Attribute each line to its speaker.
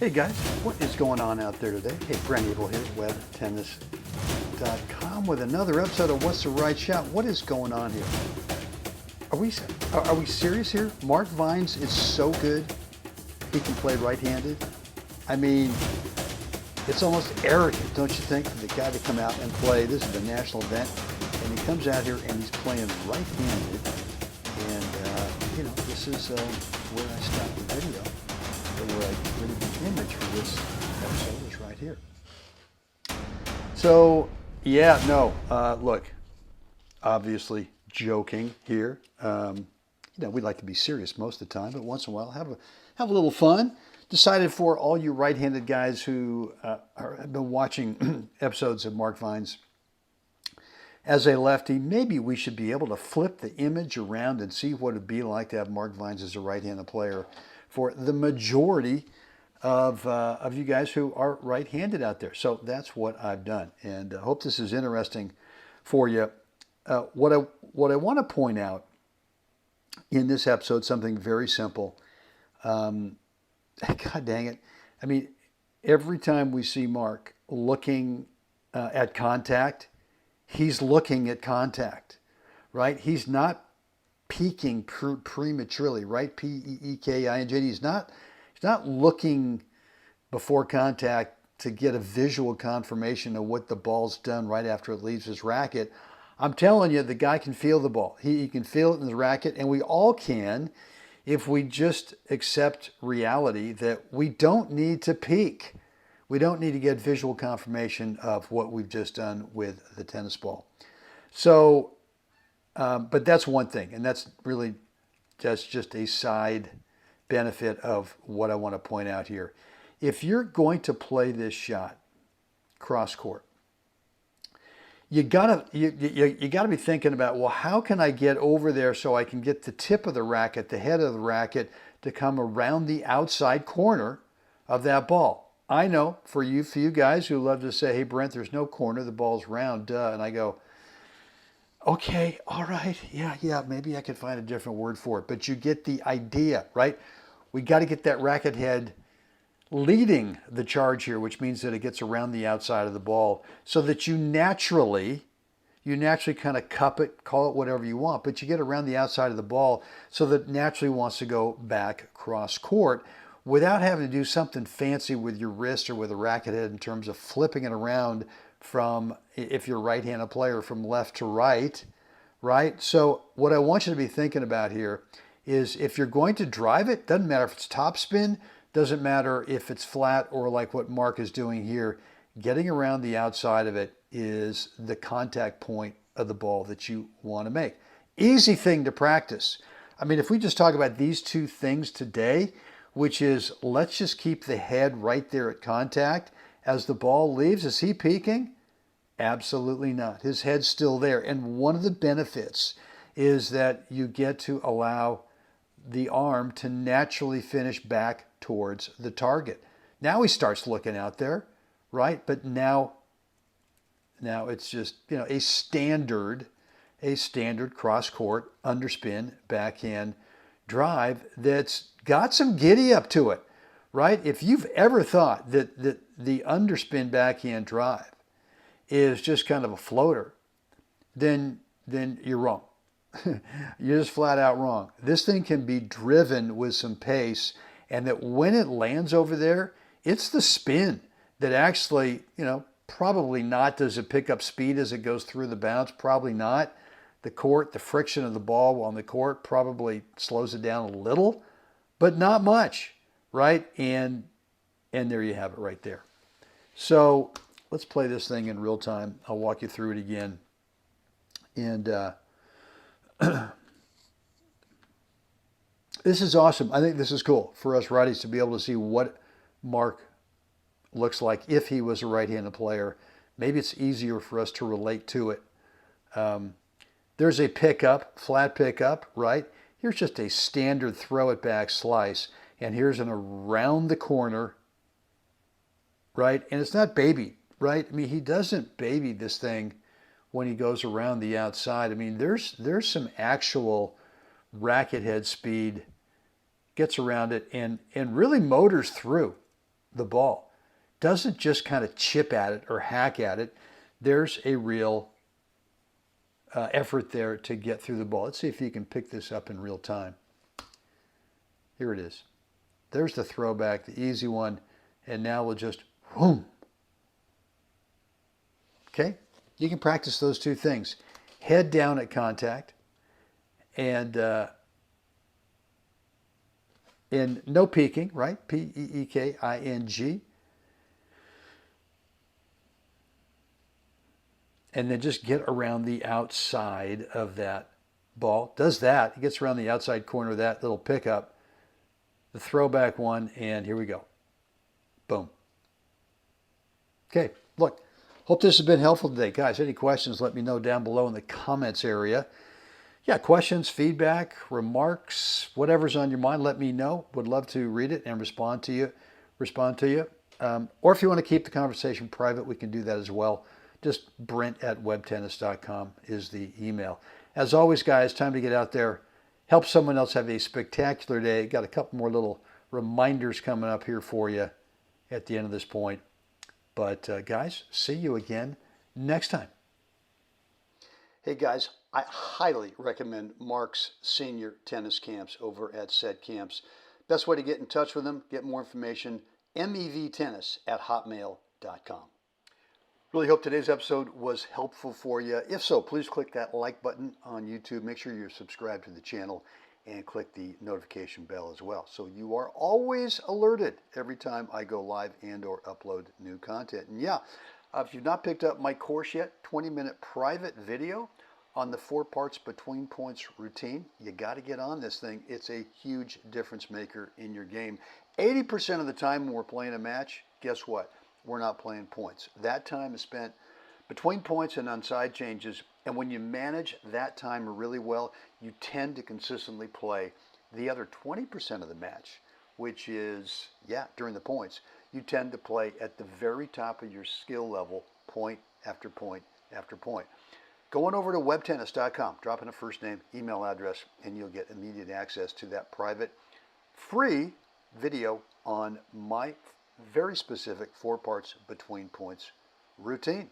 Speaker 1: Hey guys, what is going on out there today? Hey, Brent Abel here, webtennis.com with another episode of What's the Right Shot? What is going on here? Are we serious here? Mark Vines is so good, he can play right-handed. I mean, it's almost arrogant, don't you think, for the guy to come out and play. This is the national event, and he comes out here and he's playing right-handed. And, this is where I stopped the video. Where I created the image for this episode is right here. So, look, obviously joking here. We like to be serious most of the time, but once in a while have a little fun. Decided for all you right-handed guys who have been watching episodes of Mark Vines as a lefty, maybe we should be able to flip the image around and see what it'd be like to have Mark Vines as a right-handed player for the majority of you guys who are right-handed out there. So that's what I've done, and I hope this is interesting for you. What I want to point out in this episode, something very simple. God dang it. I mean, every time we see Mark looking at contact, he's looking at contact, right? He's not peeking prematurely, right? P-E-E-K-I-N-G. He's not looking before contact to get a visual confirmation of what the ball's done right after it leaves his racket. I'm telling you, the guy can feel the ball. He can feel it in the racket, and we all can if we just accept reality that we don't need to peek. We don't need to get visual confirmation of what we've just done with the tennis ball. So, but that's one thing, and that's just a side benefit of what I want to point out here. If you're going to play this shot cross court, you gotta be thinking about, well, how can I get over there so I can get the tip of the racket, the head of the racket, to come around the outside corner of that ball? I know for you guys who love to say, hey, Brent, there's no corner, the ball's round, duh. And I go, okay, all right, yeah, maybe I could find a different word for it. But you get the idea, right? We got to get that racket head leading the charge here, which means that it gets around the outside of the ball so that you naturally kind of cup it, call it whatever you want, but you get around the outside of the ball so that it naturally wants to go back cross court without having to do something fancy with your wrist or with a racket head in terms of flipping it around from, if you're a right-handed player, from left to right, right? So what I want you to be thinking about here is if you're going to drive it, doesn't matter if it's topspin, doesn't matter if it's flat or like what Mark is doing here, getting around the outside of it is the contact point of the ball that you want to make. Easy thing to practice. I mean, if we just talk about these two things today, which is let's just keep the head right there at contact as the ball leaves. Is he peeking? Absolutely not. His head's still there. And one of the benefits is that you get to allow the arm to naturally finish back towards the target. Now he starts looking out there, right? But now it's just, a standard cross-court underspin backhand drive that's got some giddy up to it, right? If you've ever thought that the underspin backhand drive is just kind of a floater, then you're wrong. You're just flat out wrong. This thing can be driven with some pace, and that when it lands over there, it's the spin that actually, probably not does it pick up speed as it goes through the bounce, probably not. The friction of the ball on the court probably slows it down a little, but not much, right? And there you have it right there. So let's play this thing in real time. I'll walk you through it again. And this is awesome. I think this is cool for us righties to be able to see what Mark looks like if he was a right-handed player. Maybe it's easier for us to relate to it. There's a pickup, flat pickup, right? Here's just a standard throw it back slice. And here's an around the corner, right? And it's not baby, right? I mean, he doesn't baby this thing when he goes around the outside. I mean, there's some actual racket head speed, gets around it and really motors through. the ball. Doesn't just kind of chip at it or hack at it. There's a real effort there to get through the ball. Let's see if you can pick this up in real time. Here it is. There's the throwback, the easy one, and now we'll just whoom. Okay? You can practice those two things. Head down at contact and no peeking, right? P-E-E-K-I-N-G. And then just get around the outside of that ball. Does that. It gets around the outside corner of that little pickup. The throwback one, and here we go. Boom. Okay, look. Hope this has been helpful today. Guys, any questions, let me know down below in the comments area. Yeah, questions, feedback, remarks, whatever's on your mind, let me know. Would love to read it and respond to you. Or if you want to keep the conversation private, we can do that as well. Just brent@webtennis.com is the email. As always, guys, time to get out there. Help someone else have a spectacular day. Got a couple more little reminders coming up here for you at the end of this point. But guys, see you again next time. Hey guys, I highly recommend Mark's senior tennis camps over at Set Camps. Best way to get in touch with him, get more information, mevtennis@hotmail.com. Really hope today's episode was helpful for you. If so, please click that like button on YouTube. Make sure you're subscribed to the channel and click the notification bell as well, so you are always alerted every time I go live and or upload new content. And yeah, if you've not picked up my course yet, 20-minute private video on the 4 parts between points routine, you got to get on this thing. It's a huge difference maker in your game. 80% of the time when we're playing a match, guess what? We're not playing points. That time is spent between points and on side changes, and when you manage that time really well, you tend to consistently play the other 20% of the match, which is, yeah, during the points. You tend to play at the very top of your skill level, point after point after point. Go on over to webtennis.com, drop in a first name, email address, and you'll get immediate access to that private, free video on my very specific 4 parts between points routine.